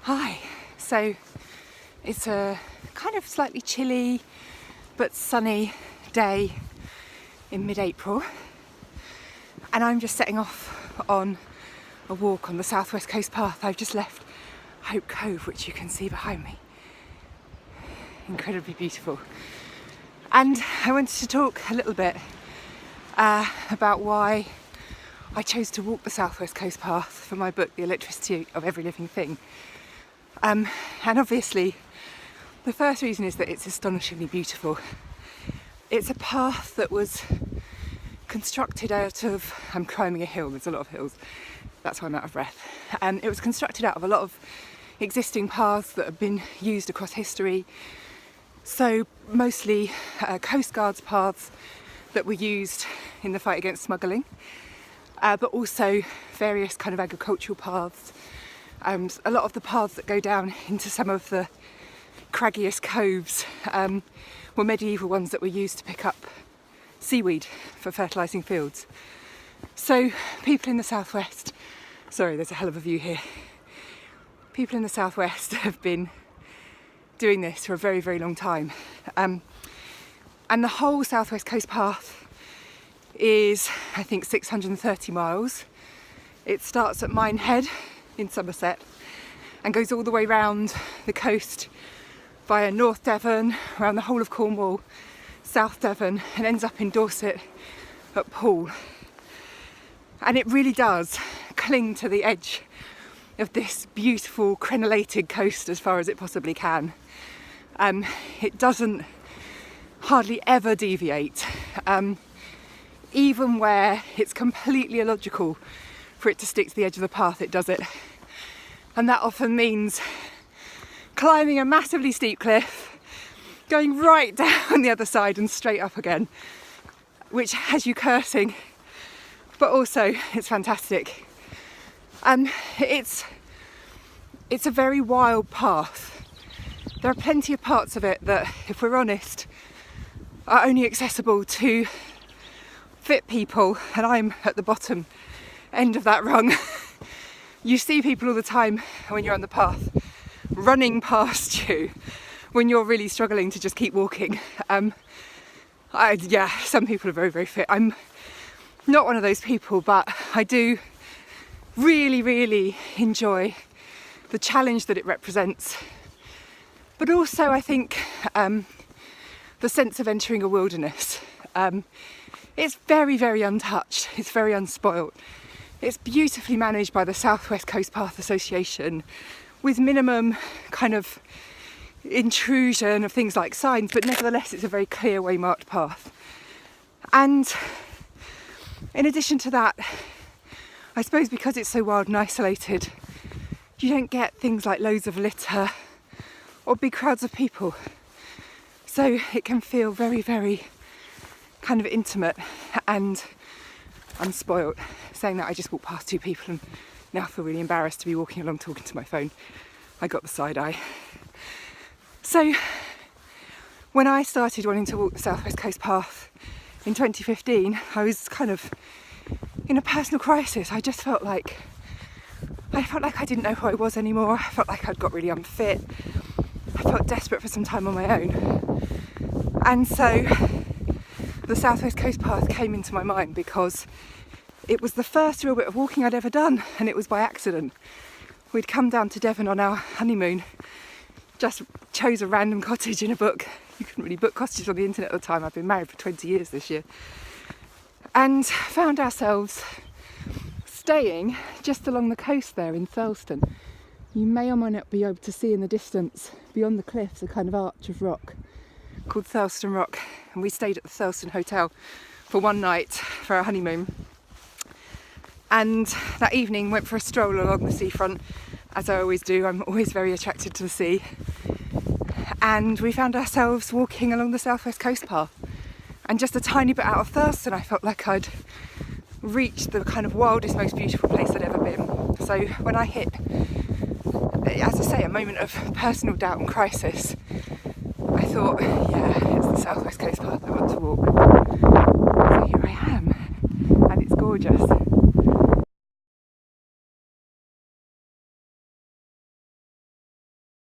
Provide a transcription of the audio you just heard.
Hi, so it's a kind of slightly chilly but sunny day in mid-April, and I'm just setting off on a walk on the southwest coast path. I've just left Hope Cove, which you can see behind me. Incredibly beautiful. And I wanted to talk a little bit about why I chose to walk the southwest coast path for my book, The Electricity of Every Living Thing. And obviously the first reason is that it's astonishingly beautiful. It's a path that was constructed out of, I'm climbing a hill, there's a lot of hills, that's why I'm out of breath. It was constructed out of a lot of existing paths that have been used across history. So mostly Coast Guards paths that were used in the fight against smuggling, but also various kind of agricultural paths. A lot of the paths that go down into some of the craggiest coves were medieval ones that were used to pick up seaweed for fertilising fields. So people in the southwest, sorry, there's a hell of a view here. People in the southwest have been doing this for a very, very long time. And the whole southwest coast path is, I think, 630 miles. It starts at Minehead in Somerset and goes all the way round the coast via North Devon, around the whole of Cornwall, South Devon, and ends up in Dorset at Poole. And it really does cling to the edge of this beautiful crenellated coast as far as it possibly can. It doesn't hardly ever deviate, even where it's completely illogical for it to stick to the edge of the path, it does it. And that often means climbing a massively steep cliff, going right down the other side and straight up again, which has you cursing, but also it's fantastic. It's a very wild path. There are plenty of parts of it that, if we're honest, are only accessible to fit people, and I'm at the bottom end of that rung. You see people all the time when you're on the path running past you when you're really struggling to just keep walking. Some people are very, very fit. I'm not one of those people, but I do really, really enjoy the challenge that it represents. But also, I think, the sense of entering a wilderness. It's very, very untouched. It's very unspoilt. It's beautifully managed by the Southwest Coast Path Association with minimum kind of intrusion of things like signs, but nevertheless it's a very clear waymarked path. And in addition to that, I suppose because it's so wild and isolated, you don't get things like loads of litter or big crowds of people. So it can feel very, very kind of intimate and unspoilt. Saying that, I just walked past two people and now feel really embarrassed to be walking along talking to my phone. I got the side eye. So when I started wanting to walk the Southwest Coast Path in 2015, I was kind of in a personal crisis. I felt like I didn't know who I was anymore. I felt like I'd got really unfit. I felt desperate for some time on my own. And so the Southwest Coast Path came into my mind because it was the first real bit of walking I'd ever done, and it was by accident. We'd come down to Devon on our honeymoon, just chose a random cottage in a book. You couldn't really book cottages on the internet at the time. I've been married for 20 years this year. And found ourselves staying just along the coast there in Thurleston. You may or may not be able to see in the distance, beyond the cliffs, a kind of arch of rock called Thurleston Rock. And we stayed at the Thurleston Hotel for one night for our honeymoon. And that evening went for a stroll along the seafront, as I always do. I'm always very attracted to the sea. And we found ourselves walking along the Southwest Coast Path. And just a tiny bit out of Thurston, I felt like I'd reached the kind of wildest, most beautiful place I'd ever been. So when I hit, as I say, a moment of personal doubt and crisis, I thought, yeah, it's the Southwest Coast Path I want to walk. So here I am, and it's gorgeous.